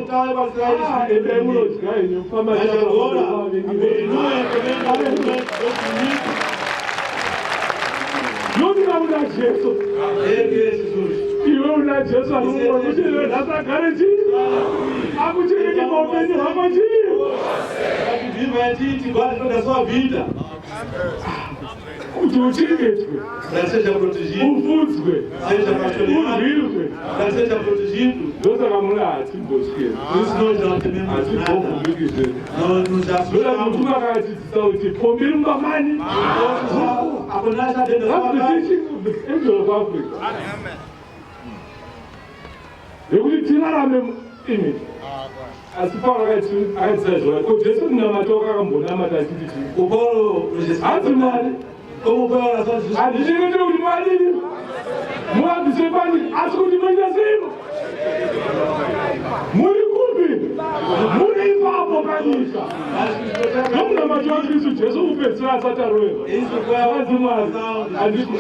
kutaya kwa Israeli. Mas agora, continua encomendando Não dá uma Jesus. Jesus. E eu na Jesus não vou dizer nada garantido. A mulher que come não vai dizer. Viva a ti, guarda da sua vida. Para seja protegido, seja pastoreado, para seja protegido. Isso nós não tememos nada. Nós nos assustamos. Apenas a dentro da sua casa. Eu vou tirar a minha imagem. Asipara akatsaizwa ko Jesu namatoka kambona matachiti Upolo azimali upolo sasa adishikete kuti madini muabvise pani asi kuti manyasema muri kupi muri ipapo panyika nomunamati waKristu Jesu upedzisira asati aroverwa azimali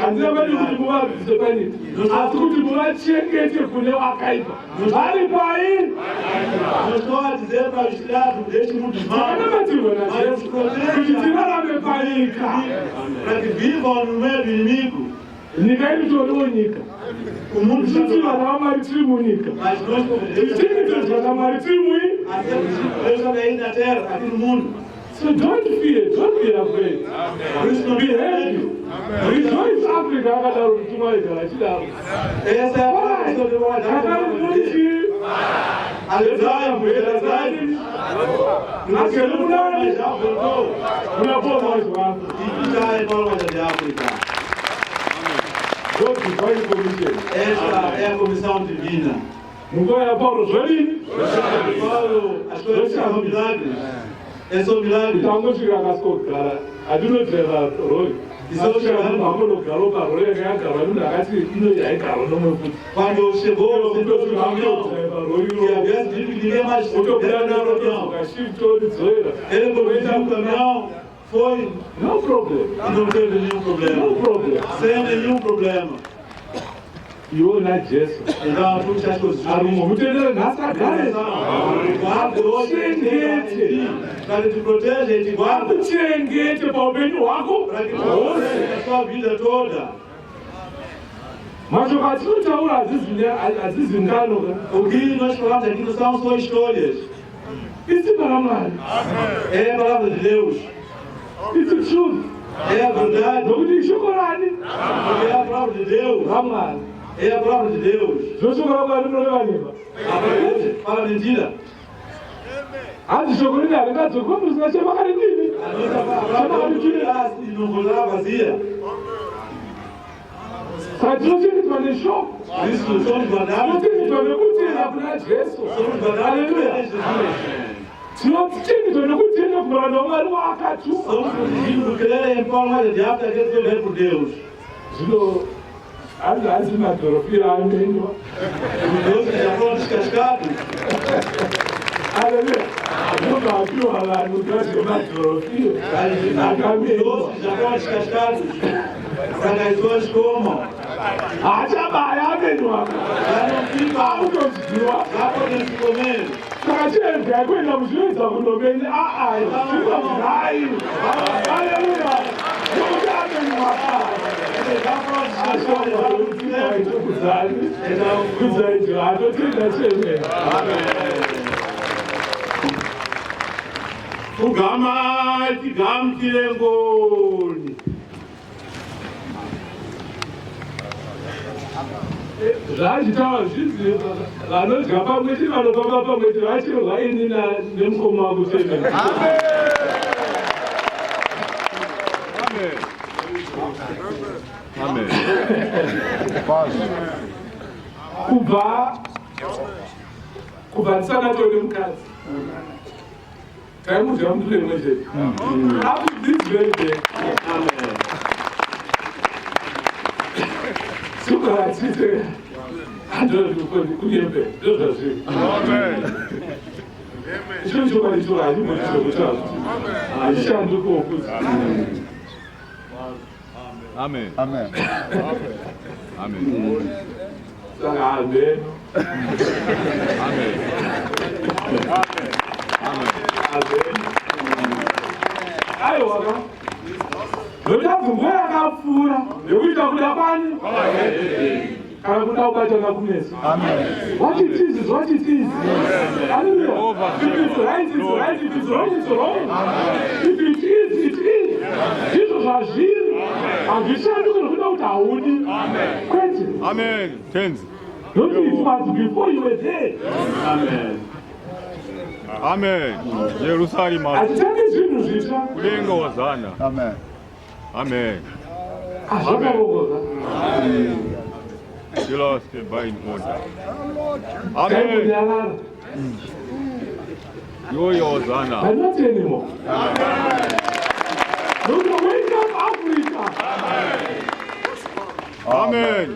handina mari kuti muabvise panyika asi kuti muvachengete kune wakaipa vari pai kuti tirarame panyika nyika iri toriwo nyika titi vana vamwari tiri munyika tichengetedzwa namwari tiri mui. So don't fear, don't be afraid. Be happy. Rejoice Africa akadaro kuti mwaigara achidaro. Akarumunji. Alezaya mbuyera zani. Akele munani. Munapoma wazwa. God divine commission. Esta é a comissão divina. Mungu ya Paulo zwelini. Paulo, as coisas são milagres. É só milagre. Tango chega kaskogara. Adinoteva roi. Quando chegou, que havia dito que ninguém mais podia andar no avião. Ele começou o caminhão, foi. Não problema. E não teve nenhum problema. Não problema. Sem nenhum problema. E eu na Jesu. Então, tudo as coisas. Para te proteger, te guarda. Para que proteja a sua vida toda. Mas o que nós falamos aqui não são só histórias. Isso é a palavra de Deus. Isso é a verdade. É a palavra de Deus. É a palavra de Deus. Fala mentira. A nossa palavra não voltará vazia. Isso somos guardados. Somos guardados por Jesus. Somos protegidos por crer em forma de diabo, aquele que vem por Deus. Deus já foram descascados. Aleluia. Nunca viu lá no Brasil na trofia. Já foram descascados. Para que as pessoas comam. Já não ficam. Já podem se comer. Ugama tigamkile ngoni. Zvachitaura zvizi vanodya pamwe chete vanofamba pamwe chete vachirwa ini nemukoma wako Femi. Amen. Kubva ndisanato nemukadzi taimudya mutu rimwe chete. Happy this birthday. Sukaratite kuyembe ndozvazviri. Icho chokwadi cho hachimbochichokutaza hachishandi kokuti. Amen. Amen. Amen. Saka amen. Amen. aiwa ka ndotazi nguva yakapfuura yokuita kuda kwani kana kuda kubata nakumeso. What it is what it is. Hallelujah. If it's right, it's right. If it's wrong, it's wrong. If it is, it is. Jesus has healed. And we shall do it without our wounding. Amen. Amen. Tense. Don't it was before you were there. Amen. Amen. Jerusalem. Atitani zvinhu zvitsva. Kudenga wazana. Amen. Amen. Azvakarokoka. You lost the by order. Amen. Kaimunyarara. You're Hosanna. I'm not anymore. Don't wake up Africa. Amen.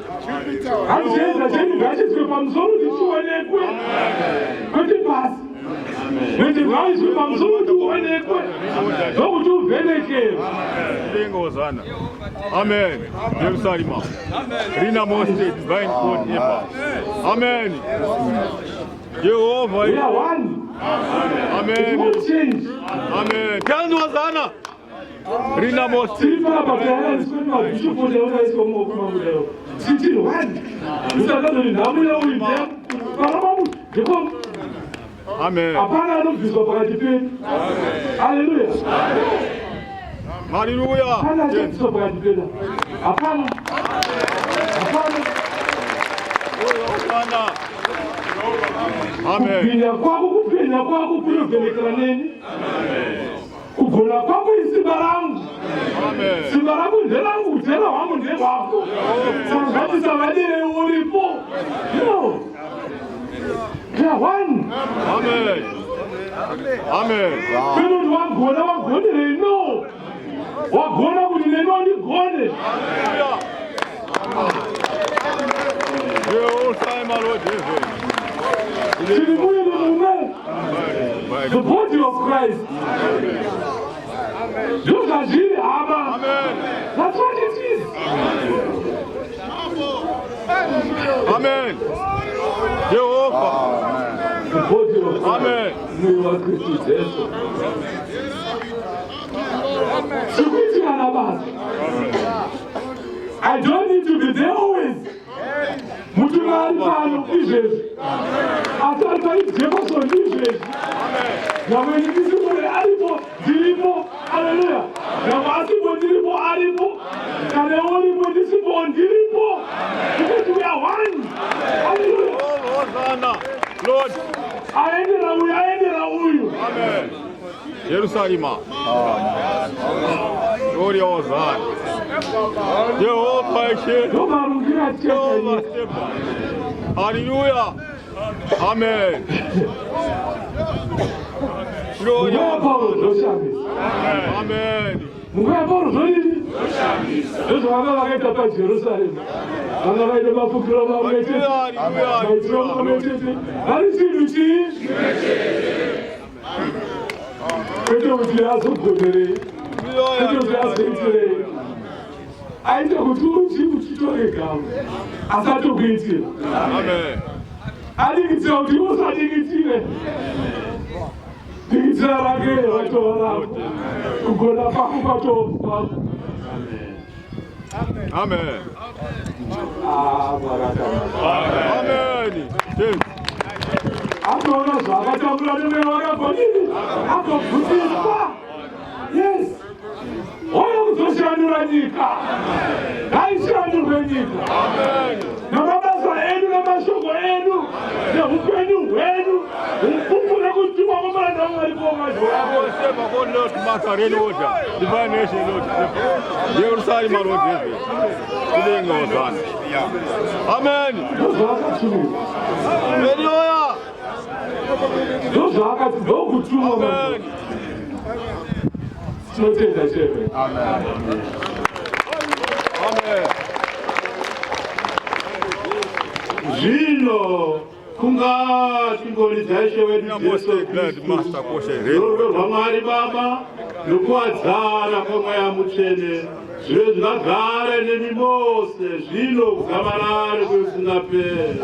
Azviedza chenyu ngachiiswe pamusoro kuti chionekwe. Kwete pasi. Kwete ngaiswe pamusoro kuti uonekwe. Ndokuti uvhenekere. Kudenga Hosanna. Amen. Jerusalem. Rina most divine code ever. Amen. Jehovah. We are one. It Amen. won't change. Amen. Tell Hosanna. Rina most. Siripa bakayana isikuwa bishupo leo na isikuwa mokuma leo. Sitini one. Usakazo ni namuna ulimea. Parababu. Jeko. Amen. Apana anobviswa pakati pedu. Hallelujah. Hallelujah. Apana anobviswa pakati pedu. Apana. Apana. Hosanna. Amen. Kupenya kwako kunobvelekera neni. Kugona kwako isimba rangu. Amen. Simba rangu nderangu, utera wangu ndewako. Sangati vadire uripo. No. We are one. Amen. Amen. Peno wagonere no. Wagona kuti neno ndigone. The old time, my Lord Jesus. The body of Christ. Look at you, Abba. Amen. That's what it is. Amen. Jehovah. The body of Christ. Amen. We are Christians. I don't need to be there always. Mutumari pano izvezvi. Atari paijefferson izvezvi. Nyamwe ndisipore aripo, ndiripo. Hallelujah. Nyamwe asipo ndiripo aripo. Kana uripo ndisipo ndiripo. Because we are one. Hallelujah. Oh, Hosanna. Lord. Aendera uyu. Amen. Jerusalem. Glory Hosanna. Jehovah is Ndomarungira Jehovah chete. Hallelujah. Amen. Glory Munguya Paulo zvoshamisa. Amen. Munguya Paulo zvoini? Ndizvo vanga vakaita paJerusarema. Vanga vaita mafukiro mamwe chete. Maitiro mamwe chete. Vari chinhu chii? Kwete kuti azogonerei. Kwete kuti azoitirei. Aita kuti uchitore gama. Asatokuitira. Amen. Adikitira kuti usadikitire. Dikitira rake watova rako. Kugona kwako kwatova. Amen. Baraka. Amen. Yes. Akaona zvakatambura nemweya wakagonini. Akabvunziswa. Yes. Oyo kuzoshandura nyika. Ngaishandurwe nyika. Namabasa edu namashoko edu. Neupenyu hwedu. Ufungu nekutumwa kwamanda mwaripo mazvavo. Step upon Lord Macarena water. Divine nation Lord. Jerusalem Lord Jesus. Today Hosanna. Amen. Hallelujah. Ndozvaakati ndokutumwa. Amen. Tinotenda cheve. Amen. Amen. Zvino kungati ngoni dzaishe wedu Jesu rudo rwaMwari Baba nokuwadzana kwamweya mutsvene zvive zvakagara nemi mose zvino kuzamarare kwekusingaperi.